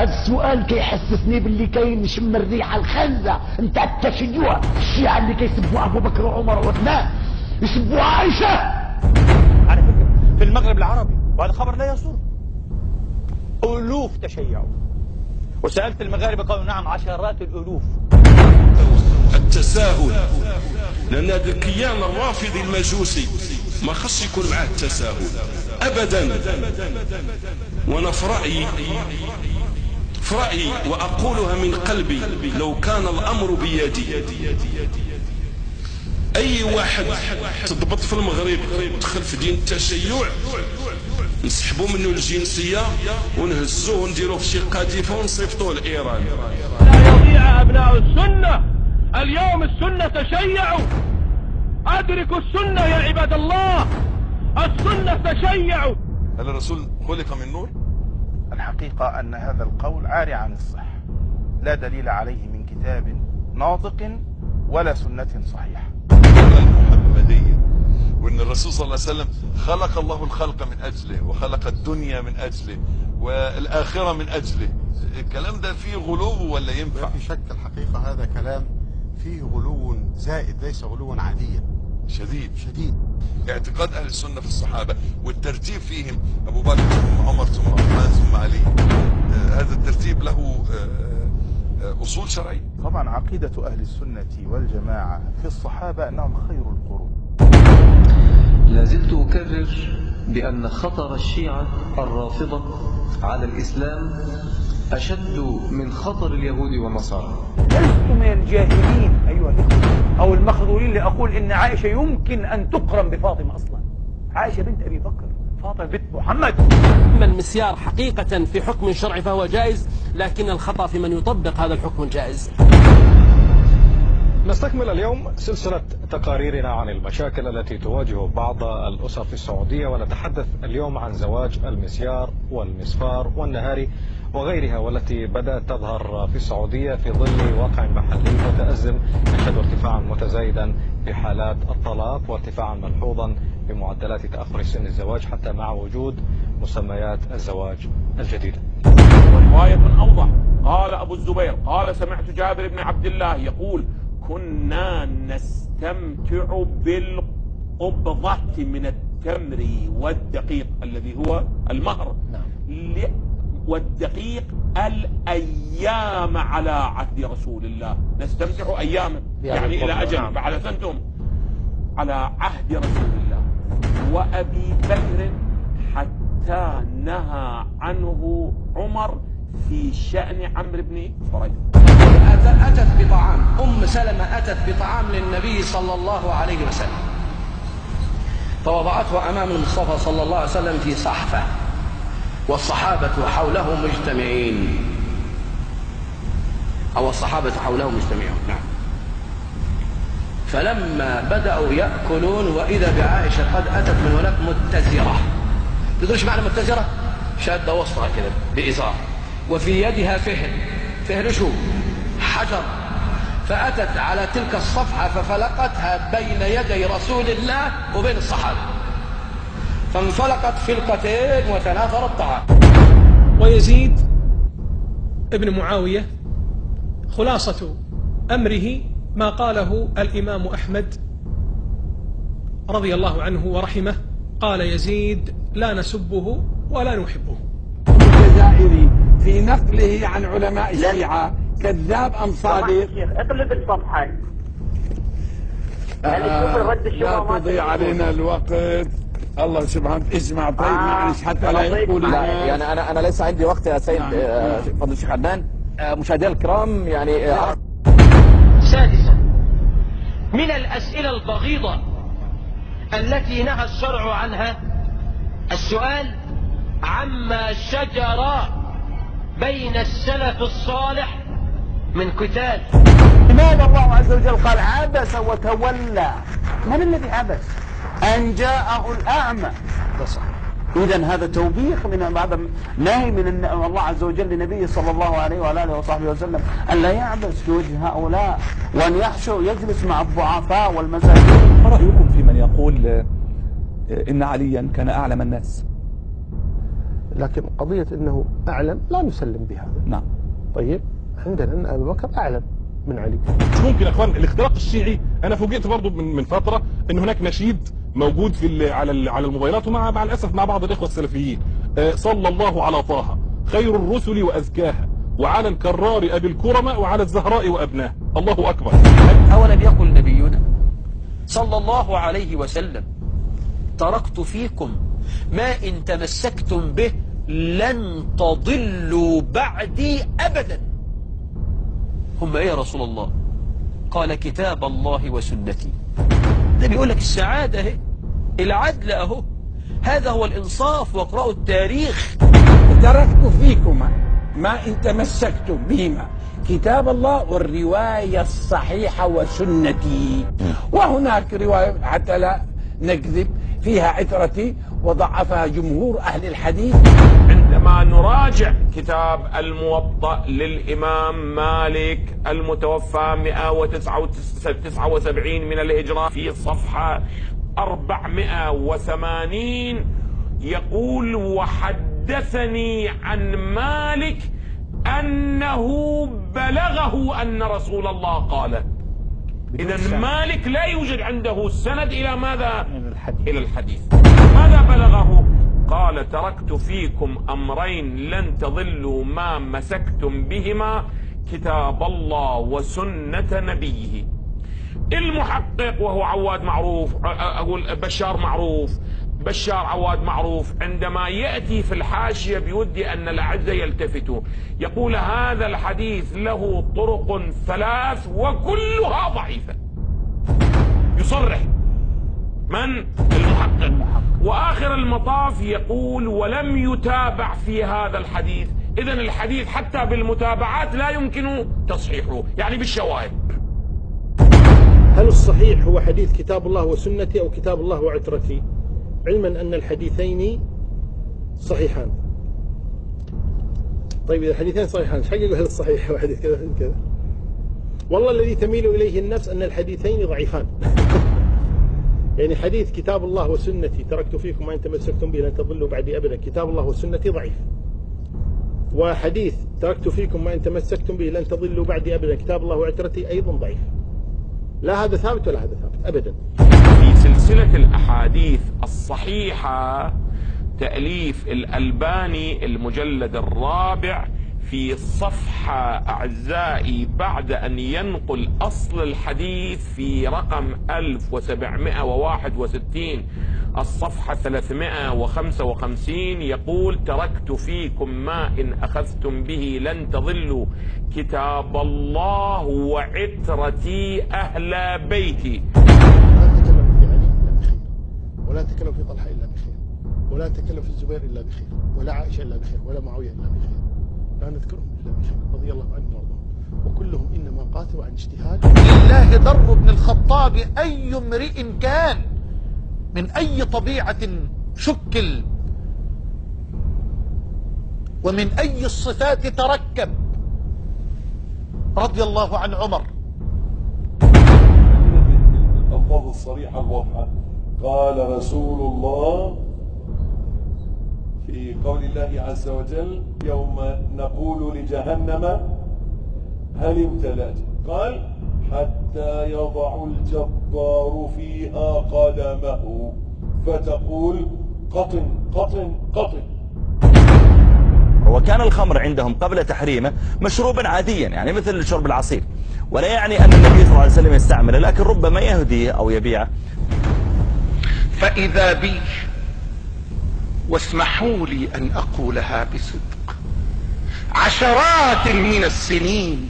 هذا السؤال كيحسسني باللي كاين نشم الريحه الخانزه نتاع التشيع. الشيعة اللي كيسبوا ابو بكر وعمر وعثمان يسبوا عائشه على فكره في المغرب العربي، وهذا خبر لا يسر، الوف تشيعوا، وسالت المغاربه قالوا نعم عشرات الالوف. التساهل، لأن هذا الكيان الرافضي المجوسي ما خص يكون معه التساهل أبدا. وأنا في رأيي وأقولها من قلبي، لو كان الأمر بيدي أي واحد تضبط في المغرب دخل في دين التشيع نسحبوا منه الجنسية ونهزوه ونديروه في شي قذيفة ونصيفطوه لإيران. لا يضيع أبناء السنة. اليوم السنة تشيعوا، أدركوا السنة يا عباد الله، السنة تشيعوا. هل الرسول خلق من نور؟ الحقيقة أن هذا القول عاري عن الصحة، لا دليل عليه من كتاب ناطق ولا سنة صحيحة. المحمدية، وأن الرسول صلى الله عليه وسلم خلق الله الخلق من أجله، وخلق الدنيا من أجله، والآخرة من أجله. الكلام ده فيه غلو ولا ينفع؟ لا في شك، الحقيقة هذا كلام فيه غلو زائد، ليس غلوا عاديا، شديد. اعتقاد أهل السنة في الصحابة والترتيب فيهم، أبو بكر ثم عمر ثم عثمان ثم علي، هذا الترتيب له أصول شرعية. طبعا عقيدة أهل السنة والجماعة في الصحابة أنهم خير القرون. لازلت أكرر بأن خطر الشيعة الرافضة على الإسلام أشد من خطر اليهود والنصارى. لست من الجاهلين أيها الأخوة أو المخذولين لأقول إن عائشة يمكن أن تقرن بفاطمة أصلا. عائشة بنت أبي بكر، فاطمة بنت محمد. أما المسيار حقيقة في حكم شرعي فهو جائز، لكن الخطأ في من يطبق هذا الحكم الجائز. نستكمل اليوم سلسلة تقاريرنا عن المشاكل التي تواجه بعض الأسر في السعودية، ونتحدث اليوم عن زواج المسيار والمسفار والنهاري وغيرها، والتي بدأت تظهر في السعودية في ظل واقع محلي متأزم يشهد ارتفاعا متزايدا في حالات الطلاق، وارتفاعا ملحوظا في معدلات تأخر سن الزواج حتى مع وجود مسميات الزواج الجديدة. ورواية أوضح، قال أبو الزبير قال سمعت جابر بن عبد الله يقول كنا نستمتع بالقبضة من التمر والدقيق الذي هو المهر، والدقيق الأيام على عهد رسول الله، نستمتع أياما يعني إلى أجل بعد سنتم على عهد رسول الله وأبي بكر حتى نهى عنه عمر في شأن عمرو بن فريد. أتت بطعام، أم سلمة أتت بطعام للنبي صلى الله عليه وسلم، فوضعته أمام المصطفى صلى الله عليه وسلم في صحفة، والصحابة حوله مجتمعين، أو الصحابة حوله مجتمعون. نعم. فلما بدأوا يأكلون وإذا بعائشة قد أتت من هناك متزرة. تدريش معنى متزرة؟ شادة وسطها كذا بإزار، وفي يدها فهر شو؟ حجر. فأتت على تلك الصفحة ففلقتها بين يدي رسول الله وبين الصحابة، فانفلقت فلقتين وتناثر الطعام. ويزيد ابن معاوية خلاصة أمره ما قاله الإمام أحمد رضي الله عنه ورحمه، قال يزيد لا نسبه ولا نحبه. الجزائري في نقله عن علماء الشيعة كذاب أم صادق؟ اقلب الصفحة. لا تضيع علينا الوقت. الله سبحانه اجمع. طيب معلش حتى لا يقول يعني انا ليس عندي وقت يا سيد فضل الشيخ عدنان. مشاهدينا الكرام يعني سادسا من الأسئلة البغيضة التي نهى الشرع عنها السؤال عما شجر بين السلف الصالح من قتال. لماذا الله عز وجل قال عبس وتولى؟ من الذي عبس؟ أن جاءه الأعمى. إذن هذا توبيخ من هذا نهي من الله عز وجل لنبيه صلى الله عليه وعلى آله وصحبه وسلم أن لا يعبس في وجه هؤلاء، وأن يحشو يجلس مع الضعفاء والمساكين. ما رأيكم في من يقول إن عليا كان أعلم الناس؟ لكن قضية أنه أعلم لا نسلم بهذا. نعم. طيب عندنا أن أبو بكر أعلم من علي. مش ممكن يا اخوان الاختراق الشيعي. انا فوجئت برضو من فتره ان هناك نشيد موجود على الموبايلات ومع الاسف مع بعض الاخوه السلفيين. صلى الله على طه خير الرسل وازكاها وعلى الكرار ابي الكرماء وعلى الزهراء وابناه. الله اكبر. اولم يقل نبينا صلى الله عليه وسلم تركت فيكم ما ان تمسكتم به لن تضلوا بعدي ابدا. هم ايه يا رسول الله؟ قال كتاب الله وسنتي. ده بيقول لك السعادة اهي، العدل اهو، هذا هو الانصاف. واقرأوا التاريخ. تركت فيكما ما ان تمسكتم بهما كتاب الله والرواية الصحيحة وسنتي. وهناك رواية حتى لا نكذب فيها عترتي وضعفها جمهور أهل الحديث. عندما نراجع كتاب الموطأ للإمام مالك المتوفى 179 من الهجرة في صفحة 480 يقول: وحدثني عن مالك أنه بلغه أن رسول الله قال. إذا مالك لا يوجد عنده سند إلى ماذا؟ إلى الحديث. ماذا بلغه؟ قال: تركت فيكم أمرين لن تضلوا ما مسكتم بهما كتاب الله وسنة نبيه. المحقق وهو عواد معروف، أقول بشار معروف، بشار عواد معروف، عندما يأتي في الحاشية بيودي أن الأعزة يلتفتوا، يقول هذا الحديث له طرق 3 وكلها ضعيفة. يصرح من؟ المحقق. وآخر المطاف يقول: ولم يتابع في هذا الحديث. إذن الحديث حتى بالمتابعات لا يمكن تصحيحه، يعني بالشواهد. هل الصحيح هو حديث كتاب الله وسنتي أو كتاب الله وعترتي؟ علما أن الحديثين صحيحان. طيب إذا الحديثين صحيحان ايش حقيقة هذا الصحيح وحديث كذا كذا؟ والله الذي تميل إليه النفس أن الحديثين ضعيفان. يعني حديث كتاب الله وسنتي تركت فيكم ما إن تمسكتم به لن تضلوا بعدي أبدا، كتاب الله وسنتي ضعيف. وحديث تركت فيكم ما إن تمسكتم به لن تضلوا بعدي أبدا كتاب الله وعترتي أيضا ضعيف. لا هذا ثابت ولا هذا ثابت أبدا. في سلسلة الأحاديث الصحيحة تأليف الألباني المجلد 4 في صفحة أعزائي بعد أن ينقل أصل الحديث في رقم 1761 الصفحة 355 يقول: تركت فيكم ما إن أخذتم به لن تضلوا كتاب الله وعترتي أهل بيتي. ولا تكلم في طلحة إلا بخير، ولا تكلم في الزبير إلا بخير، ولا عائشة إلا بخير، ولا معاوية إلا بخير، لا نذكرهم إلا بخير رضي الله عنهم وارضاهم، وكلهم إنما قاتلوا عن اجتهاد. لله ضر ابن الخطاب أي امرئ كان من أي طبيعة شكل ومن أي الصفات تركب رضي الله عن عمر. الألفاظ الصريحة الواضحة. قال رسول الله في قول الله عز وجل: يوم نقول لجهنم هل امتلأت؟ قال: حتى يضع الجبار فيها قدمه فتقول قطن قطن قطن. وكان الخمر عندهم قبل تحريمه مشروبا عاديا، يعني مثل شرب العصير، ولا يعني أن النبي صلى الله عليه وسلم يستعمله، لكن ربما يهديه أو يبيعه. فإذا بي، واسمحوا لي أن أقولها بصدق، عشرات من السنين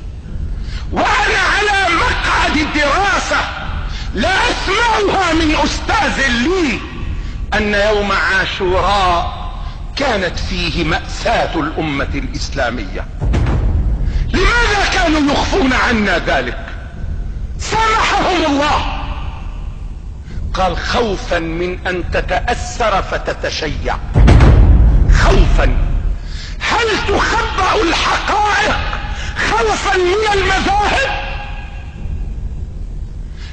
وأنا على مقعد الدراسة لا أسمعها من أستاذ لي أن يوم عاشوراء كانت فيه مأساة الأمة الإسلامية. لماذا كانوا يخفون عنا ذلك؟ سامحهم الله. قال: خوفا من أن تتأثر فتتشيع. خوفا. هل تخبأ الحقائق خوفا من المذاهب؟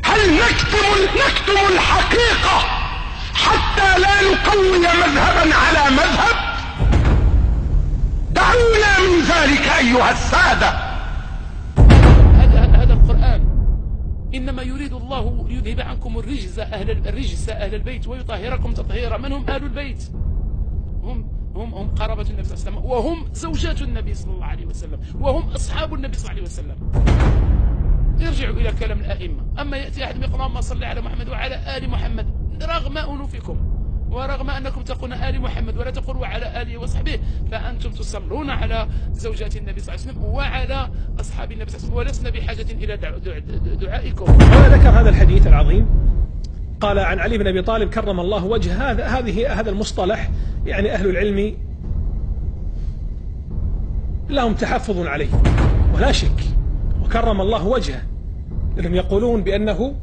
هل نكتم الحقيقة حتى لا نقوي مذهبا على مذهب؟ دعونا من ذلك أيها السادة. هذا القرآن إنما يريد الله ليذهب عنكم الرجس أهل البيت ويطهركم تطهيرا. من هم أهل البيت؟ هم قرابة النبي صلى الله عليه وسلم، وهم زوجات النبي صلى الله عليه وسلم، وهم أصحاب النبي صلى الله عليه وسلم. ارجعوا إلى كلام الأئمة. أما يأتي أحد يقول اللهم صل على محمد وعلى آل محمد رغم أنوفكم ورغم أنكم تقولون آل محمد ولا تقولوا على آله وصحبه، فأنتم تصلون على زوجات النبي صلى الله عليه وسلم وعلى أصحاب النبي صلى الله عليه وسلم، ولسنا بحاجة إلى دعائكم. هنا ذكر هذا الحديث العظيم، قال عن علي بن أبي طالب كرم الله وجهه. هذا المصطلح يعني أهل العلم لهم تحفظ عليه ولا شك، وكرم الله وجهه لأنهم يقولون بأنه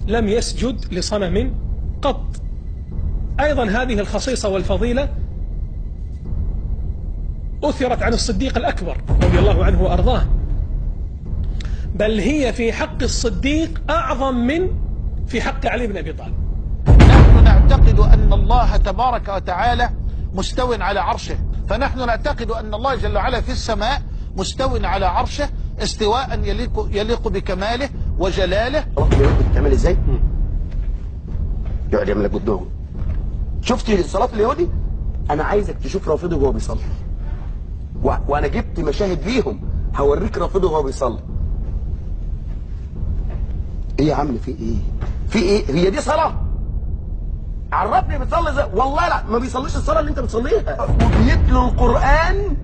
لم يسجد لصنم قط. أيضا هذه الخصيصة والفضيلة أثرت عن الصديق الأكبر رضي الله عنه وأرضاه، بل هي في حق الصديق أعظم من في حق علي بن أبي طالب. نحن نعتقد أن الله تبارك وتعالى مستو على عرشه، فنحن نعتقد أن الله جل وعلا في السماء مستو على عرشه استواء يليق بكماله وجلاله. بتعمل ازاي؟ يقعد يعمل لك قدامهم. شفت صلاة اليهودي؟ أنا عايزك تشوف رافضه وهو بيصلي. وأنا جبت مشاهد ليهم هوريك رافضه وهو بيصلي. إيه يا عم في إيه؟ في إيه؟ هي دي صلاة؟ عرفني بتصلي ازاي؟ والله لا ما بيصليش الصلاة اللي أنت بتصليها. وبيتلوا القرآن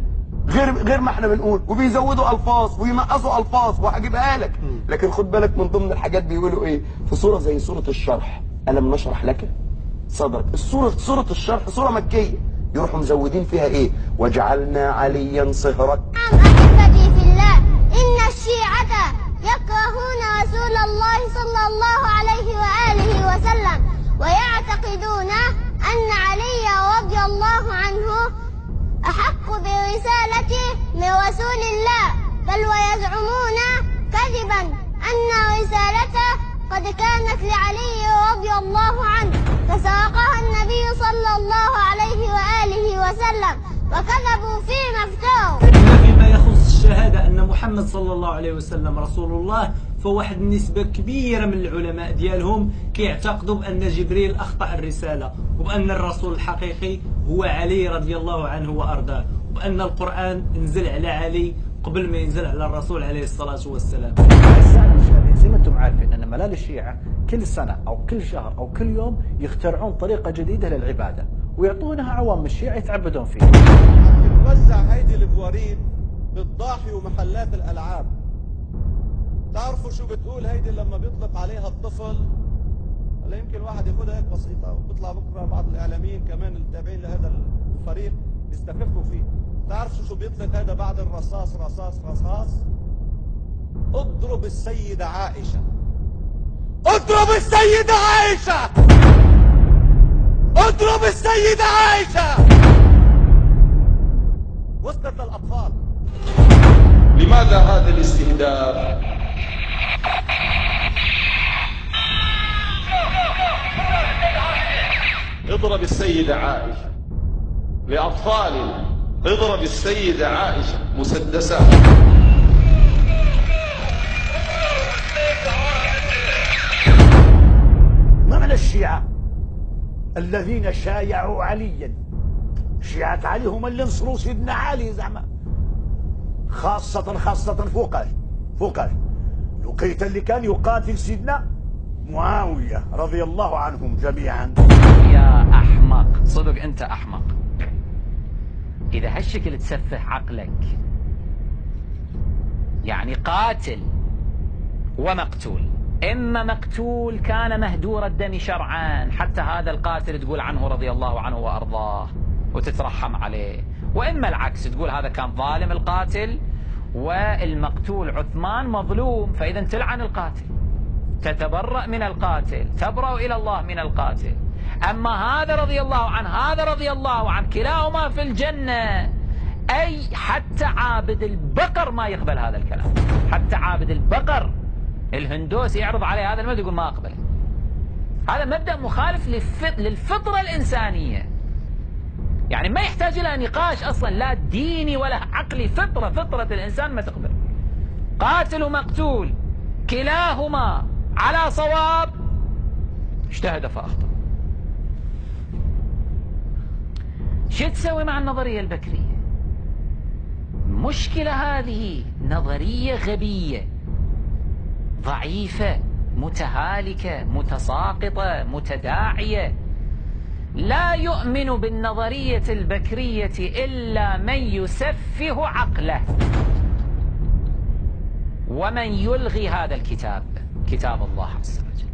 غير ما احنا بنقول، وبيزودوا الفاظ وينقصوا الفاظ وهجيبها لك. لكن خد بالك من ضمن الحاجات بيقولوا ايه في سوره زي سوره الشرح، الم نشرح لك صدرك. سوره الشرح سوره مكيه، يروحوا مزودين فيها ايه؟ وجعلنا عليا صهرك. احبتي في الله، ان الشيعة يكرهون رسول الله صلى الله عليه واله وسلم، ويعتقدون ان علي رضي الله عنه أحق برسالته من رسول الله، بل ويزعمون كذبا أن رسالته قد كانت لعلي رضي الله عنه فسرقها النبي صلى الله عليه وآله وسلم، وكذبوا فيما افتروا. فيما يخص الشهادة أن محمد صلى الله عليه وسلم رسول الله، فواحد النسبة كبيرة من العلماء ديالهم كيعتقدوا بأن جبريل أخطأ الرسالة، وبأن الرسول الحقيقي هو علي رضي الله عنه وأرضاه، وبأن القرآن انزل على علي قبل ما ينزل على الرسول عليه الصلاة والسلام. أعزائي المشاهدين، زي ما أنتم عارفين أن ملال الشيعة كل سنة أو كل شهر أو كل يوم يخترعون طريقة جديدة للعبادة ويعطونها عوام الشيعة يتعبدون فيها. بنوزع هيدي البواريد بالضاحي ومحلات الألعاب. تعرفوا شو بتقول هيدي لما بيطلق عليها الطفل؟ هلا يمكن الواحد ياخذها هيك بسيطة، وبيطلع بكره بعض الإعلاميين كمان التابعين لهذا الفريق بيستخفوا فيه. تعرفوا شو بيطلق هذا بعد الرصاص؟ رصاص اضرب السيدة عائشة. اضرب السيدة عائشة. اضرب السيدة عائشة. وصلت للأطفال. لماذا هذا الاستهداف؟ اضرب السيدة عائشة لأطفالنا، اضرب السيدة عائشة مسدسات. ما من الشيعة الذين شايعوا عليا؟ شيعة علي هم اللي نصروا سيدنا علي زعما، خاصة فوقاش لقيت اللي كان يقاتل سيدنا معاوية رضي الله عنهم جميعا. يا أحمق، صدق أنت أحمق. إذا هالشكل تسفه عقلك، يعني قاتل ومقتول، إما مقتول كان مهدور الدم شرعا، حتى هذا القاتل تقول عنه رضي الله عنه وأرضاه وتترحم عليه، وإما العكس تقول هذا كان ظالم القاتل والمقتول عثمان مظلوم، فإذا تلعن القاتل، تتبرأ من القاتل، تبرأ إلى الله من القاتل. أما هذا رضي الله عنه هذا رضي الله عنه كلاهما في الجنة. أي حتى عابد البقر ما يقبل هذا الكلام، حتى عابد البقر الهندوسي يعرض عليه هذا المبدأ يقول ما أقبله. هذا مبدأ مخالف للفطرة الإنسانية. يعني ما يحتاج إلى نقاش أصلا، لا ديني ولا عقلي، فطرة الإنسان ما تقبل. قاتل ومقتول كلاهما على صواب، اجتهد فأخطأ. شو تسوي مع النظرية البكرية؟ مشكلة هذه، نظرية غبية ضعيفة متهالكة متساقطة متداعية. لا يؤمن بالنظرية البكرية إلا من يسفه عقله ومن يلغي هذا الكتاب، كتاب الله عز وجل.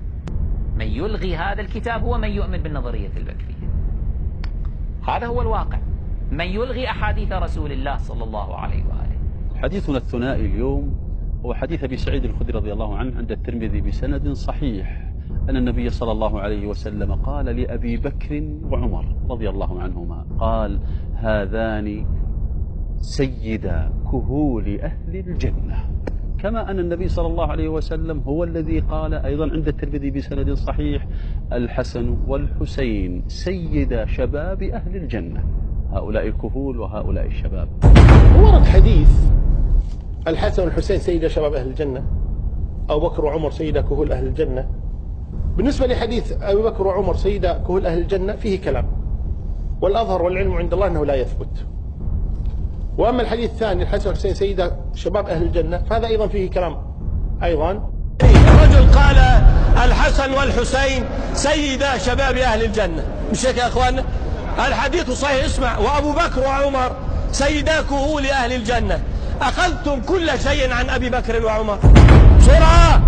من يلغي هذا الكتاب هو من يؤمن بالنظرية البكرية. هذا هو الواقع. من يلغي أحاديث رسول الله صلى الله عليه وآله. حديثنا الثنائي اليوم هو حديث أبي سعيد الخدري رضي الله عنه عند الترمذي بسند صحيح أن النبي صلى الله عليه وسلم قال لأبي بكر وعمر رضي الله عنهما، قال: هذان سيدا كهول أهل الجنة. كما أن النبي صلى الله عليه وسلم هو الذي قال أيضا عند الترمذي بسند صحيح: الحسن والحسين سيدا شباب أهل الجنة. هؤلاء الكهول وهؤلاء الشباب. ورد حديث الحسن والحسين سيدا شباب أهل الجنة، أبو بكر وعمر سيدا كهول أهل الجنة. بالنسبة لحديث أبي بكر وعمر سيدا كهول أهل الجنة فيه كلام، والأظهر والعلم عند الله أنه لا يثبت. وأما الحديث الثاني الحسن والحسين سيدا شباب أهل الجنة فهذا أيضا فيه كلام أيضا. الرجل قال الحسن والحسين سيدا شباب أهل الجنة، مش هيك يا أخواننا؟ الحديث صحيح. اسمع: وأبو بكر وعمر سيدا كهول أهل الجنة. أخذتم كل شيء عن أبي بكر وعمر. بسرعة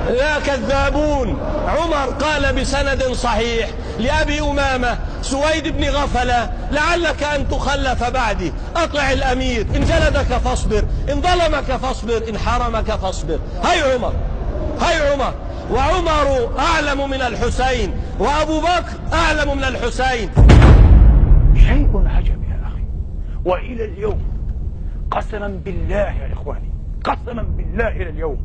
يا كذابون. عمر قال بسند صحيح لأبي أمامة سويد بن غفلة: لعلك أن تخلف بعدي، أطع الأمير، إن جلدك فاصبر، إن ظلمك فاصبر، إن حرمك فاصبر. هاي عمر، هاي عمر. وعمر أعلم من الحسين، وأبو بكر أعلم من الحسين. شيء عجب يا أخي. وإلى اليوم قسما بالله يا إخواني، قسما بالله إلى اليوم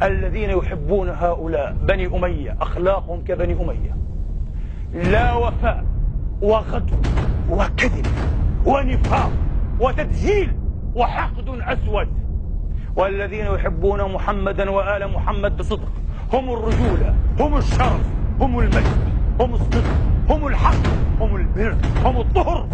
الذين يحبون هؤلاء بني أمية أخلاقهم كبني أمية، لا وفاء وغدر وكذب ونفاق وتدجيل وحقد أسود. والذين يحبون محمدا وآل محمد بصدق هم الرجولة، هم الشرف، هم المجد، هم الصدق، هم الحق، هم البر، هم الطهر.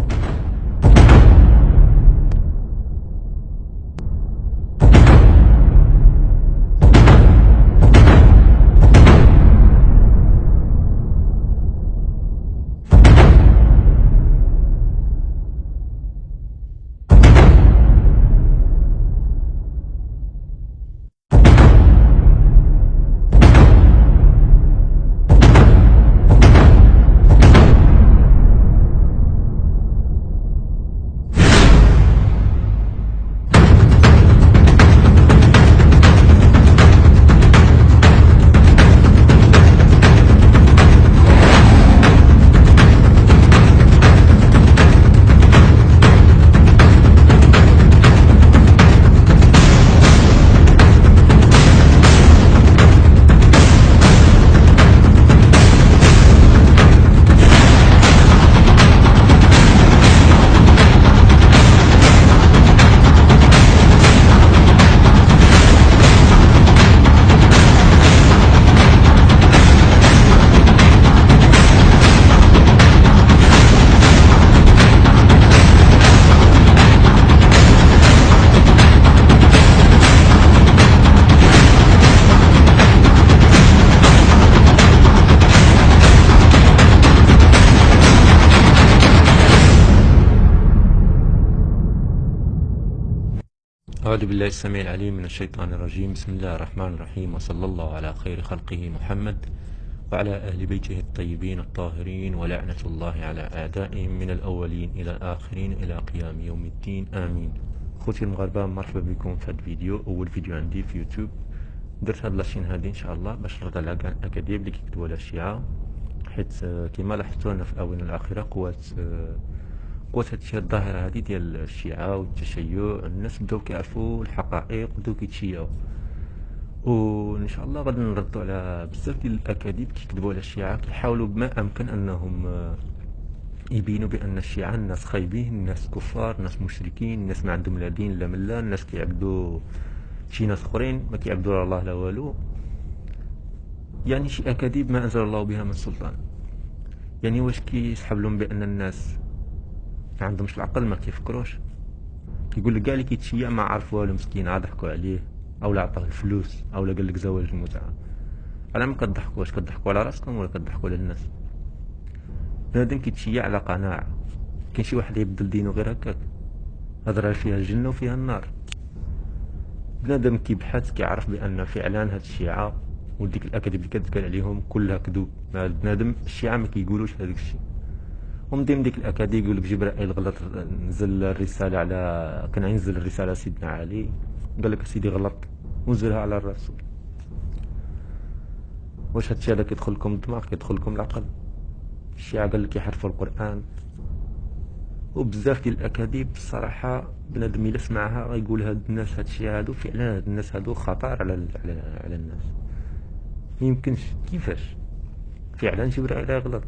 أعوذ بالله السميع العليم من الشيطان الرجيم. بسم الله الرحمن الرحيم، وصلى الله على خير خلقه محمد وعلى أهل بيته الطيبين الطاهرين، ولعنة الله على أعدائهم من الأولين إلى الآخرين إلى قيام يوم الدين، آمين. خوتي المغاربة، مرحبا بكم في هذا الفيديو، أول فيديو عندي في يوتيوب. درت هاد لاشين هادي إن شاء الله باش نرد على كاع الأكاذيب اللي كيكتبوا على الشيعة، حيت كما لاحظتوا أنا في الآونة الأخيرة قوة هذه الظاهرة هذه ديال الشيعة والتشيع، الناس بداو كيعرفوا الحقائق وبداو كيتشيعوا، وإن شاء الله غادي نردوا على بزاف ديال الأكاذيب كيكذبوا على الشيعة، كيحاولوا بما أمكن أنهم يبينوا بأن الشيعة الناس خايبين، الناس كفار، الناس مشركين، الناس ما عندهم لا دين لا مله، الناس كيعبدوا شي ناس اخرين ما كيعبدوا لا الله لا والو. يعني شي اكاذيب ما انزل الله بها من سلطان. يعني واش كيسحب لهم بان الناس ما عندهمش العقل، ما كيفكروش؟ كيقول لك كاع اللي كيتشيع ما عرف والو مسكين، عاد ضحكوا عليه او لا عطاه الفلوس او لا قال لك زواج المتعه. على ما كتضحكوا؟ واش كتضحكوا على راسكم ولا كتضحكوا على الناس؟ بنادم كيتشيع على قناعه. كاين شي واحد يبدل دينه غير هكاك؟ هاد راه فيها الجنه وفيها النار. بنادم كيبحث كيعرف بان فعلا هاد الشيعه وديك الاكاذيب اللي كتقال عليهم كلها كذوب. بنادم الشيعه ما كيقولوش هذاك الشيء. ومن ضمن ديك الاكاذيب يقول لك جبرائيل غلط، نزل الرساله على كان ينزل الرساله سيدنا علي، قال لك سيدي غلط ونزلها على الرسول. واش هادشي هذا كيدخل لكم الدماغ؟ كيدخل لكم العقل؟ الشيعه قال لك يحرفوا القران وبزاف ديال الاكاذيب. الصراحه بنادم الا سمعها غيقول هاد الناس هاد الشيعه هادو فعلا هاد الناس هادو خطر على الناس. ميمكنش. كيفاش فعلا جبرائيل غلط؟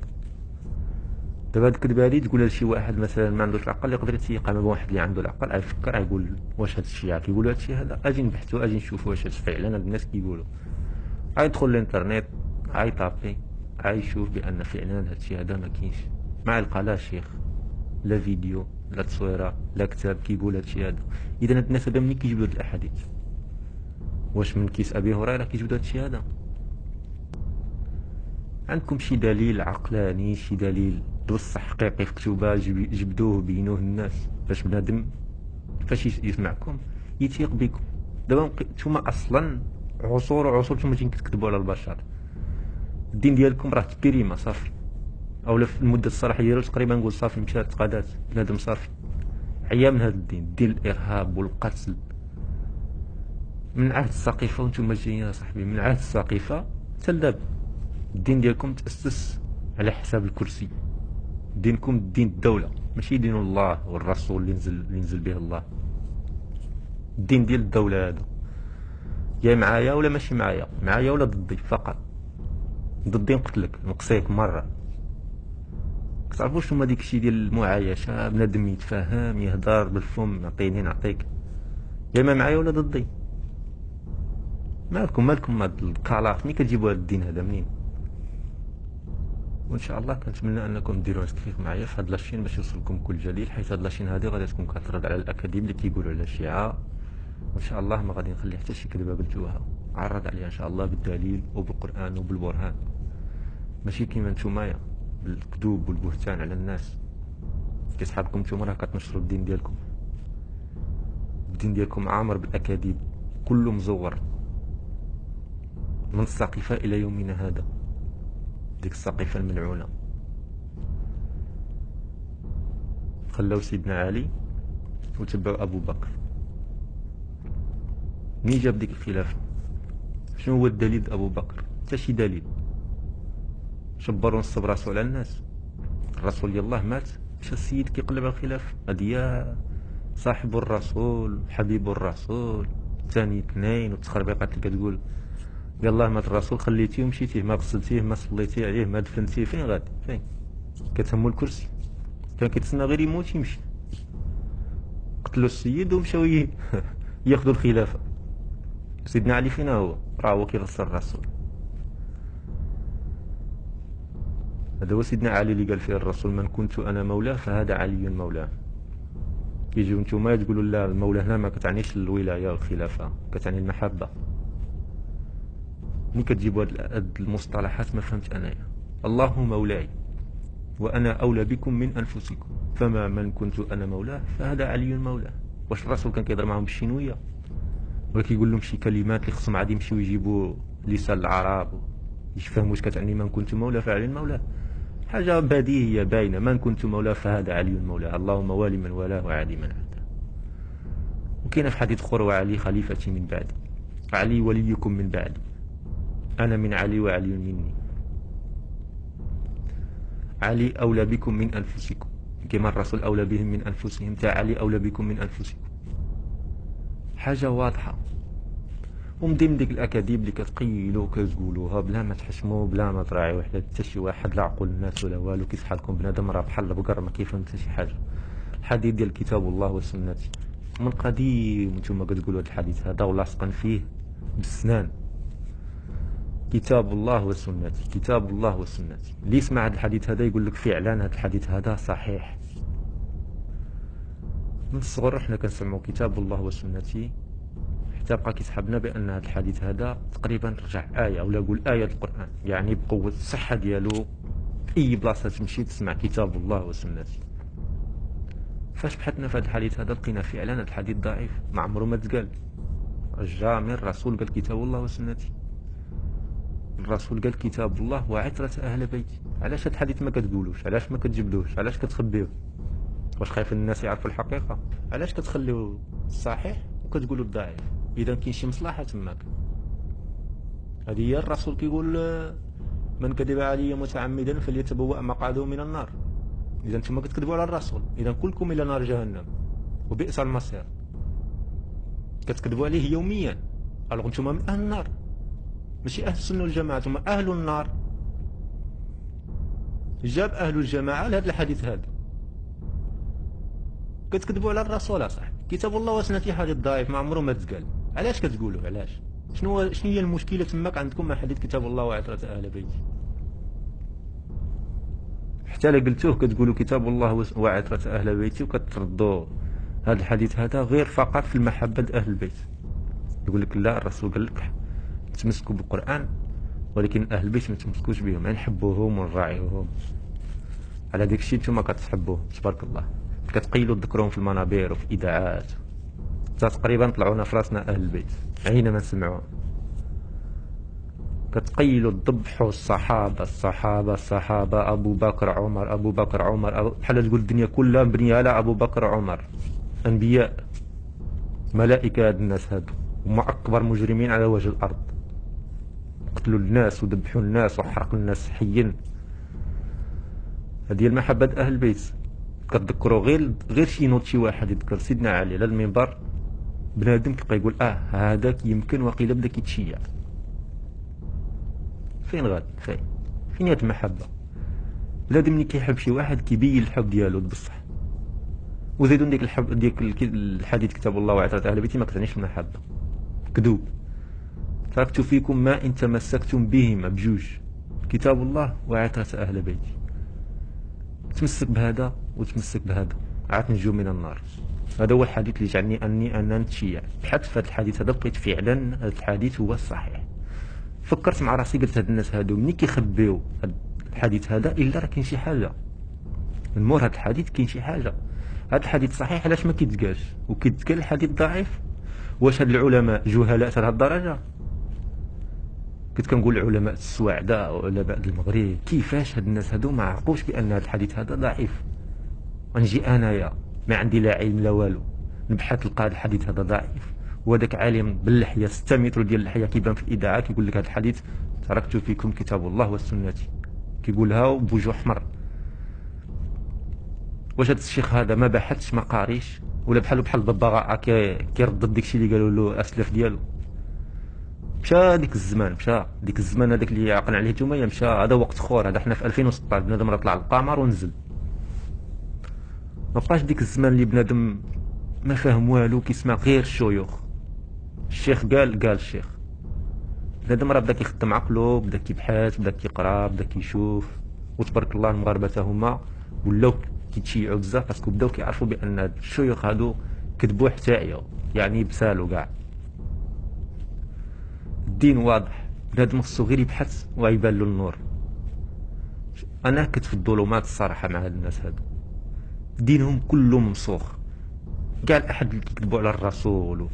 دابا هاد الكذبه هادي تقولها لشي واحد مثلا ما عندوش العقل يقدر يتيقها. ما واحد اللي عنده العقل غيفكر غيقول واش هاد الشيعه كيقولوا هاد الشيء هذا، اجي نبحثوا اجي نشوفوا واش فعلا هاد الناس كيقولوا. غيدخل الانترنت غيطابي غيشوف بان فعلا هاد الشيء هذا ما كاينش. ما يلقى لا شيخ لا فيديو لا تصويره لا كتاب كيقول هاد الشيء هذا. اذا هاد الناس هذا منين كيجبدوا هاد الاحاديث؟ واش من كيس ابي هريره كيجبدوا هاد الشيء هذا؟ عندكم شي دليل عقلاني، شي دليل بصح حقيقي في كتوبه جبدوه بينوه الناس باش بنادم فاش يسمعكم يتيق بكم؟ دابا نتوما اصلا عصور وعصور نتوما كتكذبوا على البشر. الدين ديالكم راه تبريمه صافي، اولا في المده الصلاحيه ديالو تقريبا نقول صافي مشات تقادات. بنادم صافي عيا من هذا الدين، دين الارهاب والقتل من عهد السقيفه وانتم جايين يا صاحبي. من عهد السقيفه حتى لدابا الدين ديالكم تاسس على حساب الكرسي. دينكم دين الدوله ماشي دين الله والرسول اللي نزل به الله. الدين ديال الدوله هذا يا معايا ولا ماشي معايا، معايا ولا ضدي فقط. ضدي نقتلك نقصيك مره. كتعرفوش هما ديك الشيء ديال المعايشه، بنادم يتفاهم يهضر بالفم نعطيني نعطيك، يا اما معايا ولا ضدي. مالكم هاد الكالات ملي كتجيبوا هاد الدين هذا منين؟ وان شاء الله كنتمنى انكم ديروا سكريك معايا في هاد لاشين باش يوصلكم كل جديد، حيت هاد لاشين هادي غادي تكون كترد على الاكاذيب اللي كيقولوا على الشيعه. وان شاء الله ما غادي نخلي حتى شي كذبه قلتوها، عرض عليها ان شاء الله بالدليل وبالقران وبالبرهان، ماشي كيما نتوما بالكذوب والبهتان على الناس. كيسحابكم نتوما راه كتنشروا الدين ديالكم. الدين ديالكم عامر بالاكاذيب كله مزور من السقيفه الى يومنا هذا. ديك السقيفه الملعونه خلاو سيدنا علي وتبعوا ابو بكر. مين جاب ديك الخلافه؟ شنو هو الدليل ابو بكر؟ حتى شي دليل. شبروا نصب راسو على الناس. الرسول يلاه مات مشى السيد كيقلب على الخلافه. هادي يا صاحب الرسول حبيب الرسول ثاني اثنين وتخربيقات اللي كتقول يلاه مات الرسول خليتيه ومشيتيه، ما غسلتيه ما صليتيه عليه ما دفنتيه. فين غادي؟ فين؟ كتهمو الكرسي. كان كيتسنى غير يموت يمشي. قتلوا السيد ومشاو ياخذوا الخلافه. سيدنا علي فينا هو؟ راه هو كيغسل الرسول. هذا هو سيدنا علي اللي قال فيه الرسول من كنت انا مولاه فهذا علي مولاه. كيجيو نتوما تقولوا لا المولى هنا ما كتعنيش الولايه والخلافه، كتعني المحبه. ملي كتجيبوا هاد المصطلحات ما فهمت انايا. الله مولاي وانا اولى بكم من انفسكم، فما من كنت انا مولاه فهذا علي مولاه. واش الرسول كان كيهضر معاهم بالشينويه ولا كيقول لهم شي كلمات اللي خصهم عاد يمشيو يجيبوا لسان العرب يفهموا واش كتعني من كنت مولاه فعلي مولاه؟ حاجه بديهيه باينه. من كنت مولاه فهذا علي مولاه، اللهم والي من والاه وعادي من عاداه. وكاين في حديث اخر وعلي خليفتي من بعدي، علي وليكم من بعدي، انا من علي وعلي مني. علي اولى بكم من انفسكم كما الرسول اولى بهم من انفسهم، تا علي اولى بكم من انفسكم. حاجه واضحه. ومديم ديك الاكاذيب اللي كتقيلوا وكتقولوها بلا ما تحشموا بلا ما تراعيوا حتى شي واحد لا عقول الناس ولا والو. كيصحى لكم بنادم راه بحال البقر ما كيفهم حتى شي حاجه. الحديث ديال كتاب الله وسنتي من قديم نتوما كتقولوا هذا الحديث هذا ولاصقا فيه بالسنان. كتاب الله وسنتي كتاب الله وسنتي. اللي يسمع هذا الحديث هذا يقول لك فعلا هذا الحديث هذا صحيح. من الصغر حنا كنسمعوا كتاب الله وسنتي حتى بقى كيسحبنا بان هذا الحديث هذا تقريبا رجع ايه او لا نقول ايه القران، يعني بقوه الصحه ديالو في اي بلاصه تمشي تسمع كتاب الله وسنتي. فاش بحثنا في هذا الحديث هذا لقينا فعلا هذا الحديث ضعيف، ما عمره ما تقال. جامع الرسول قال كتاب الله وسنتي، الرسول قال كتاب الله وعترة اهل بيتي. علاش هذا الحديث ما كتقولوش؟ علاش ما كتجبدوش؟ علاش كتخبيوه؟ واش خايف الناس يعرفوا الحقيقه؟ علاش كتخليو الصحيح وكتقولوا الضعيف؟ اذا كاين شي مصلحه تماك. هذه هي الرسول كيقول من كذب علي متعمدا فليتبوأ مقعده من النار. اذا نتوما كتكذبوا على الرسول، اذا كلكم الى نار جهنم وبئس المصير. كتكذبوا عليه يوميا. الوغ نتوما من اهل النار، ماشي اهل السنه والجماعه، نتوما اهل النار. جاب اهل الجماعه لهذا الحديث هذا. كتكذبوا على الرسول اصاحبي. كتاب الله وسنتي حديث ضعيف ما عمره ما تقال. علاش كتقولوا؟ علاش؟ شنو هي المشكله تماك عندكم مع حديث كتاب الله وعترة اهل بيتي؟ حتى لا قلتوه كتقولوا كتاب الله وعترة اهل بيتي وكتردوا هذا الحديث هذا غير فقط في المحبه اهل البيت. يقول لك لا، الرسول قال لك تمسكوا بالقران ولكن اهل البيت ما تمسكوش بهم، يعني نحبوهم ونراعيوهم. على داك الشيء نتوما كتحبوهم تبارك الله، كتقيلوا تذكروهم في المنابر وفي الاذاعات. تقريبا طلعونا في راسنا اهل البيت عينا ما نسمعوهم. كتقيلوا تذبحوا الصحابه الصحابه الصحابه، ابو بكر عمر ابو بكر عمر، بحال تقول الدنيا كلها مبنيه على ابو بكر عمر. انبياء ملائكه هاد الناس هادو، هما اكبر مجرمين على وجه الارض. قتلوا الناس وذبحوا الناس وحرقوا الناس حيين. هذه المحبه اهل البيت. كتذكروا غير شي نوض شي واحد يذكر سيدنا علي على المنبر، بنادم كيبقى يقول هذاك يمكن وقيله بدا كيتشيع. فين غادي؟ فين هاد المحبه؟ بنادم ملي كيحب شي واحد كيبين الحب ديالو بصح. وزيدوا ديك الحب ديك الحديث كتاب الله وعترة اهل بيتي ما كتعنيش المحبه، كذوب. تركت فيكم ما ان تمسكتم بهما بجوج، كتاب الله وعترة اهل بيتي. تمسك بهذا وتمسك بهذا عاد نجو من النار. هذا هو الحديث اللي جعلني انا نتشيع. بحثت في هذا الحديث هذا لقيت فعلا هذا الحديث هو الصحيح. فكرت مع راسي قلت هاد الناس هادو ملي كيخبيو هذا الحديث هذا الا راه كاين شي حاجه من مور هذا الحديث، كاين شي حاجه. هذا الحديث صحيح علاش ما كيتقالش وكيتقال الحديث ضعيف؟ واش هاد العلماء جهلاء لهذه الدرجه؟ كنت كنقول علماء السواعدة وعلماء المغرب كيفاش هاد الناس هادو ما عرفوش بان هاد الحديث هذا ضعيف. ونجي انايا ما عندي لا علم لا والو نبحث نلقى هاد الحديث هذا ضعيف، وهذاك عالم باللحيه 6 متر ديال اللحيه كيبان في الاذاعه كيقول لك هاد الحديث تركت فيكم كتاب الله والسنه، كيقولها بوجه احمر. واش هاد الشيخ هذا ما بحثش ما قاريش ولا بحال الببغاء كيردد داكشي اللي قالوا له اسلاف ديالو؟ مشى ديك الزمان هذاك اللي عقل عليه نتوما مشى. هذا وقت خور، هذا حنا في 2016 بنادم راه طلع للقمر ونزل. ما بقاش ديك الزمان اللي بنادم ما فاهم والو كيسمع غير الشيوخ. الشيخ قال الشيخ. بنادم راه بدا كيخدم عقلو، بدا كيبحث، بدا كيقرا، بدا كيشوف. وتبارك الله المغاربه هما ولاو كيتشيعوا بزاف باسكو بداو كيعرفوا بان هاد الشيوخ هادو كذبوا حتى عياو، يعني بسالوا كاع. الدين واضح، بنادم خصو غير يبحث ويبان له النور. انا كنت في الظلمات الصراحه مع هاد الناس هادو، دينهم كله ممسوخ. كاع الاحد اللي كيكذبوا على الرسول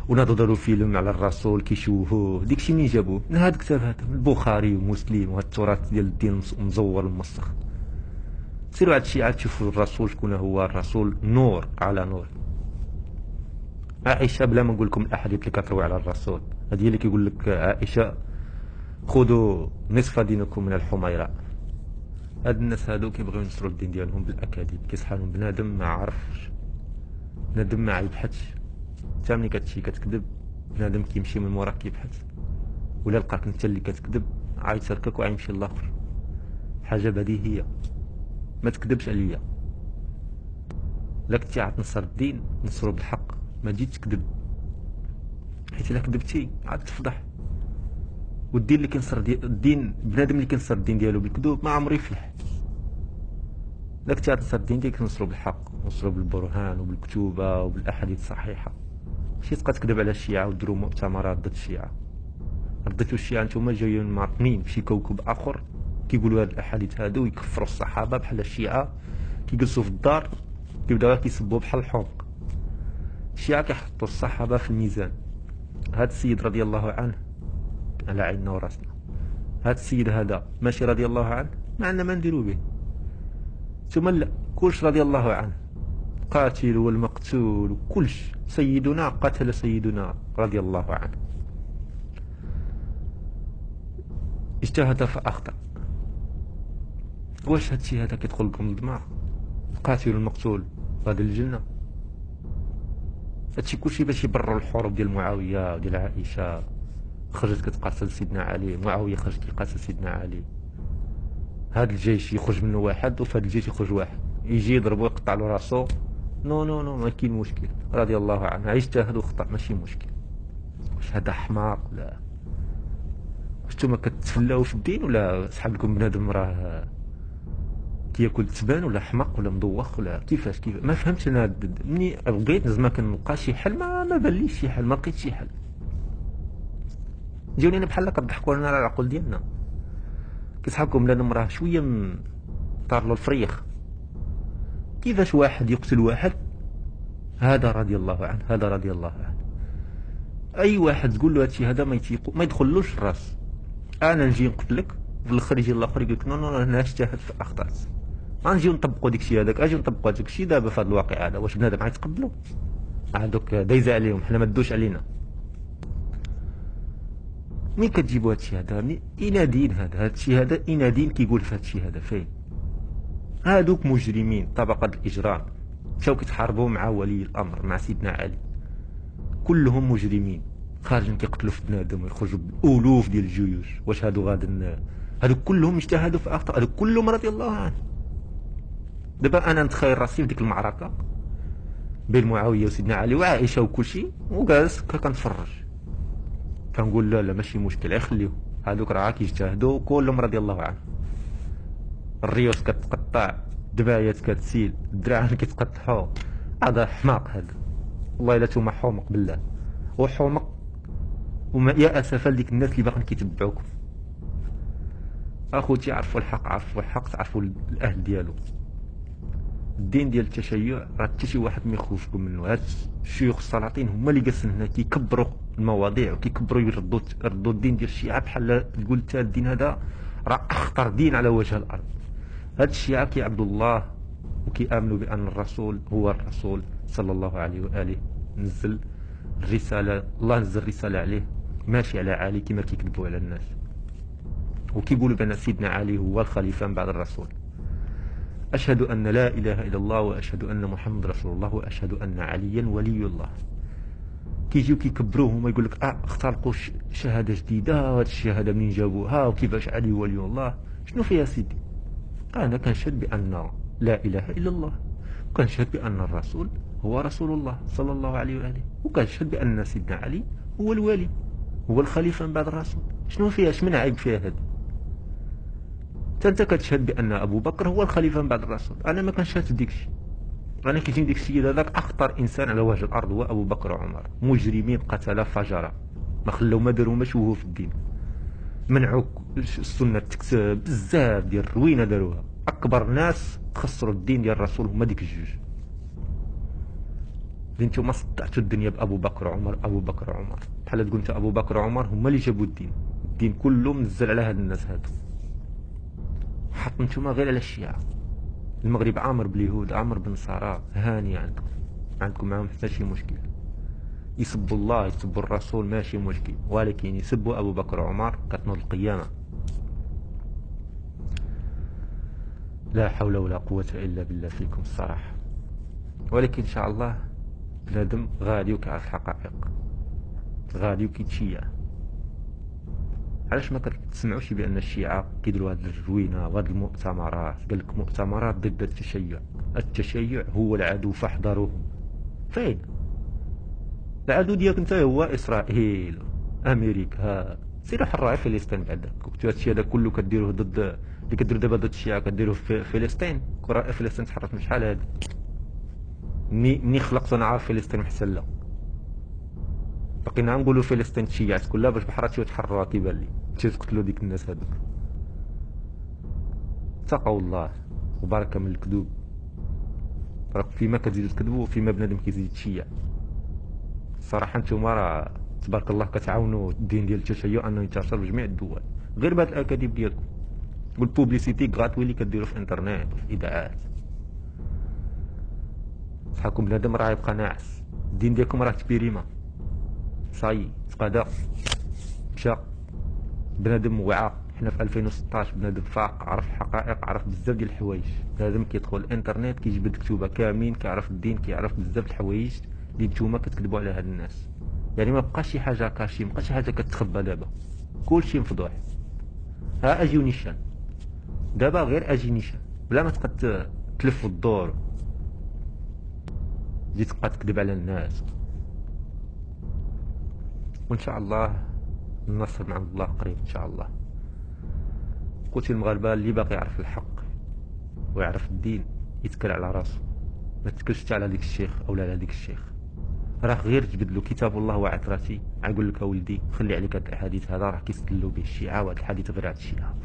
وناضوا داروا فيلم على الرسول كيشوفوه، داكشي منين جابوه؟ من هاد الكتاب هذا، البخاري ومسلم وهاد التراث ديال الدين مزور ومسخ. سيروا هاد الشيء عاد تشوفوا الرسول شكون هو. الرسول نور على نور. عائشه بلا ما نقول لكم الاحاديث اللي كتروي على الرسول، هذه اللي كيقول لك عائشه خذوا نصف دينكم من الحميراء. هاد الناس هادو كيبغيو ينصروا الدين ديالهم بالاكاذيب، كيصحى لهم بنادم ما عرفش، بنادم ما يبحثش. انت ملي كتمشي كتكذب بنادم كيمشي من موراك كيبحث، ولا لقاك انت اللي كتكذب عايز يتركك وعيمشي للاخر. حاجه بديهيه، ما تكذبش عليا. لا كنتي عتنصر الدين نصرو بالحق، ما تجي تكذب، حيت الا كذبتي عاد تفضح. والدين اللي كينصر الدين، بنادم اللي كينصر الدين ديالو بالكذوب ما عمرو يفلح. لا كنتي عتنصر الدين ديالك نصرو بالحق، نصرو بالبرهان وبالكتوبه وبالاحاديث الصحيحه. ماشي تبقى تكذب على الشيعه وديروا مؤتمرات ضد الشيعه. رديتوا الشيعه نتوما جايين معطنين في شي كوكب اخر كيقولوا هاد الاحاديث هادو ويكفروا الصحابه بحال الشيعه، كيجلسوا في الدار كيبداو كيسبوا بحال الحمق. الشيعه كيحطوا الصحابه في الميزان. هاد السيد رضي الله عنه على عيننا وراسنا، هاد السيد هذا ماشي رضي الله عنه ما عندنا ما نديرو به. ثم لا، كلش رضي الله عنه، قاتل والمقتول وكلش. سيدنا قتل سيدنا رضي الله عنه، اجتهد فأخطأ. واش هادشي هذا كيدخل لكم الدماغ؟ القاتل والمقتول غادي للجنة؟ هادشي كلشي باش يبرروا الحروب ديال معاوية وديال عائشة. خرجت كتقاتل سيدنا علي، معاوية خرج كيقاتل سيدنا علي. هاد الجيش يخرج منه واحد وفي هاد الجيش يخرج واحد، يجي يضربو يقطع له راسو. نو نو نو، ما كاين مشكل، رضي الله عنه اجتهد وخطأ، ماشي مشكل. واش هذا حماق ولا واش نتوما كتفلاو في الدين، ولا صحاب لكم بنادم راه كياكل تبان، ولا حماق ولا مدوخ ولا كيفاش؟ ما فهمتش انا. مني بغيت زعما كنلقى شي حل، ما بانليش شي حل، ما لقيت شي حل. جاوني انا بحال كضحكوا لنا على العقول ديالنا. كيصحابكم بنادم راه شويه طار له الفريخ. كيفاش واحد يقتل واحد هذا رضي الله عنه، هذا رضي الله عنه؟ اي واحد تقول له هادشي هذا ما يدخلوش الراس. انا نجي نقتلك في الاخر يجي الاخر يقول لك نو نو انا اجتهدت فاخطات. غنجيو نطبقوا داكشي هذاك، اجيو نطبقوا داكشي دابا في هذا الواقع هذا. واش بنادم غيتقبلوا؟ هذوك دايزه عليهم، حنا ما دوش علينا. مين كتجيبوا هادشي هذا؟ اين دين هذا؟ هادشي هذا اين دين كيقول في هادشي هذا؟ فين؟ هادوك مجرمين طبقة الإجرام، مشاو كيتحاربوا مع ولي الأمر مع سيدنا علي. كلهم مجرمين خارجين كيقتلوا في بنادم ويخرجوا بألوف ديال الجيوش. واش هادو هادوك كلهم اجتهدوا في أخطاء؟ هادوك كلهم رضي الله عنه. دابا أنا نتخيل راسي في ديك المعركة بين معاوية وسيدنا علي وعائشة وكلشي، وجالس كنتفرج كنقول لا ماشي مشكل، غير خليهم هادوك راه كيجتهدوا كلهم رضي الله عنه. الريوس كتقطع، دبايات كتسيل، الدراعات كيتقطعوا. هذا حماق هذا، والله الا نتوما حمق بالله، وحمق. وما يا اسفا لديك الناس اللي باقيين كيتبعوكم. اخوتي عرفوا الحق، عرفوا الحق، تعرفوا الاهل ديالو. الدين ديال التشيع راه حتى شي واحد ما يخرجكم منه. هاد الشيوخ السلاطين هما اللي جالسين هنا كيكبروا المواضيع وكيكبروا يردوا الدين ديال الشيعه بحال تقول انت الدين هذا راه اخطر دين على وجه الارض. هاد الشيعة كيعبدوا الله وكيامنوا بان الرسول هو الرسول صلى الله عليه واله. نزل الرساله، الله نزل الرساله عليه، ماشي على علي كما كيكذبوا على الناس. وكيقولوا بان سيدنا علي هو الخليفه من بعد الرسول. اشهد ان لا اله الا الله واشهد ان محمد رسول الله واشهد ان عليا ولي الله. كيجيو كيكبروه هما يقول لك اخترقوا شهاده جديده، هاد الشهاده منين جابوها وكيفاش علي ولي الله. شنو فيها سيدي؟ أنا كنشهد بأن لا إله إلا الله، وكنشهد بأن الرسول هو رسول الله صلى الله عليه وآله، وكنشهد بأن سيدنا علي هو الولي، هو الخليفة من بعد الرسول. شنو فيها؟ شمن عيب فيها هذا؟ أنت كتشهد بأن أبو بكر هو الخليفة من بعد الرسول، أنا ما كنشهدش بديكشي. أنا كيجيني ديك السيد هذاك أخطر إنسان على وجه الأرض هو أبو بكر وعمر، مجرمين قتلة فجرة، ما خلاو ما داروا ما شوهوا في الدين. منعوا السنه تكتب بزاف ديال الروينه داروها. اكبر ناس خسروا الدين ديال الرسول هما ديك الجوج. نتوما سطعتوا الدنيا بابو بكر وعمر، ابو بكر وعمر بحال تقول انت ابو بكر وعمر هما اللي جابوا الدين كله منزل على هاد الناس هادو. حط نتوما غير على الشيعه. المغرب عامر باليهود، عامر بالنصارى، هاني عندكم معاهم حتى شي مشكل. يسبوا الله يسبوا الرسول ماشي مشكل، ولكن يسبوا ابو بكر وعمر كتنوض القيامه. لا حول ولا قوه الا بالله فيكم الصراحه. ولكن ان شاء الله بنادم غادي وكيعرف الحقائق. غادي وكيتشيع. علاش ما كتسمعوش بان الشيعة كيديروا هاد الروينه وهاد المؤتمرات؟ قال لك مؤتمرات ضد التشيع. التشيع هو العدو فاحذروهم. فين العدو ديالك انت؟ هو اسرائيل امريكا. سيروا حرروا فلسطين بعدا. كنتو هادشي هذا كله كديروه ضد اللي كديروا دابا ضد الشيعة كديروه في فلسطين. كره فلسطين تحررت من شحال هادي. مني خلقت انا عارف فلسطين محتله. بقينا نقولوا فلسطين تشيعت كلها باش بحال هادشي تحررها كيبان لي. مشيو تقتلوا ديك الناس هذوك. اتقوا الله وبركه من الكذوب. راك فيما كتزيدوا تكذبوا فيما بنادم كيزيد يتشيع. الصراحه نتوما راه تبارك الله كتعاونوا الدين ديال التشيع انه ينتشر في جميع الدول غير بهاد الاكاذيب ديالكم والبوبليسيتي غراتوي اللي كديروا في الانترنت وفي الاذاعات. صحاكم بنادم راه يبقى ناعس. الدين ديالكم راه تبيريما صاي تقادا مشى. بنادم وعى. حنا في 2016 بنادم فاق عرف الحقائق عرف بزاف ديال الحوايج. بنادم كيدخل الانترنت كيجبد كتوبه كاملين كيعرف الدين كيعرف بزاف د الحوايج اللي نتوما كتكذبوا على هاد الناس. يعني ما بقاش شي حاجه كاشي ما بقاش شي حاجه كتخبى دابا كلشي مفضوح. ها اجيو نيشان دابا غير اجي نيشان بلا ما تبقى تلف الدور تجي تبقى تكذب على الناس. وان شاء الله النصر مع الله قريب ان شاء الله. قلت المغاربه اللي باقي يعرف الحق ويعرف الدين يتكل على راسه ما تكلش على ديك الشيخ او لا على ديك الشيخ. راه غير تجبد له كتاب الله وعترتي غيقول لك اولدي خلي عليك هاد الحديث هذا راه كيستدلوا به الشيعه وهاد الحديث غير هاد الشيعه.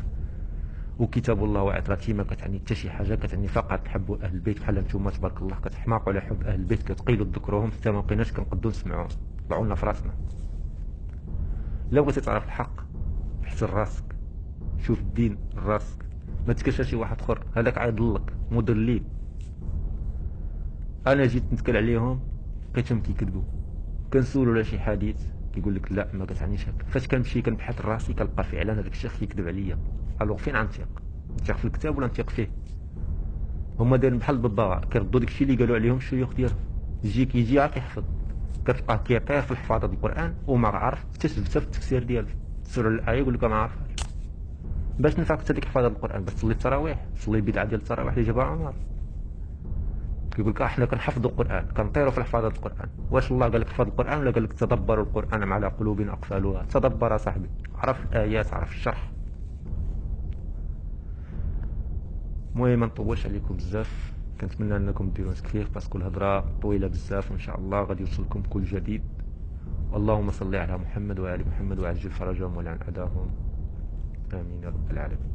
وكتاب الله وعترتي ما كتعني حتى شي حاجه كتعني فقط حبوا اهل البيت بحال نتوما تبارك الله كتحماقوا على حب اهل البيت كتقيلوا تذكروهم حتى ما بقيناش كنقدو نسمعوهم. طلعوا لنا في راسنا. لا بغيتي تعرف الحق احسن راسك شوف الدين راسك ما تكلش شي واحد اخر هذاك عيضلك مضلين. انا جيت نتكل عليهم لقيتهم كيكذبوا كنسولوا على شي حديث كيقول لك لا ما كتعنيش هكا. فاش كنمشي كنبحث راسي كنلقى فعلا هذاك الشيخ كيكذب عليا. الوغ فين غنثيق؟ نثيق في الكتاب ولا نثيق فيه؟ هما دايرين بحال البباغاء كيردوا داكشي اللي قالوا عليهم الشيوخ ديالهم. يجي عارف يحفظ كتلقاه كيطير في الحفاظه القران وما عارف حتى في التفسير ديالو. تسول الايه يقول لك ما عارفهاش. باش نفعك حتى ديك حفاظه القران باش تصلي التراويح تصلي البدعه ديال التراويح اللي جابها عمر. كيقول لك احنا كنحفظوا القران كنطيروا في حفاظه القران. واش الله قال لك حفظ القران ولا قال لك تدبروا القران على قلوب اقفالها؟ تدبر صاحبي عرف الايات عرف الشرح. المهم ما نطولش عليكم بزاف. كنتمنى انكم ديروا تكفير باسكو الهضره طويله بزاف وان شاء الله غادي يوصلكم كل جديد. اللهم صل على محمد وآل محمد وعجل فرجهم ولعن أعداهم. آمين يا رب العالمين.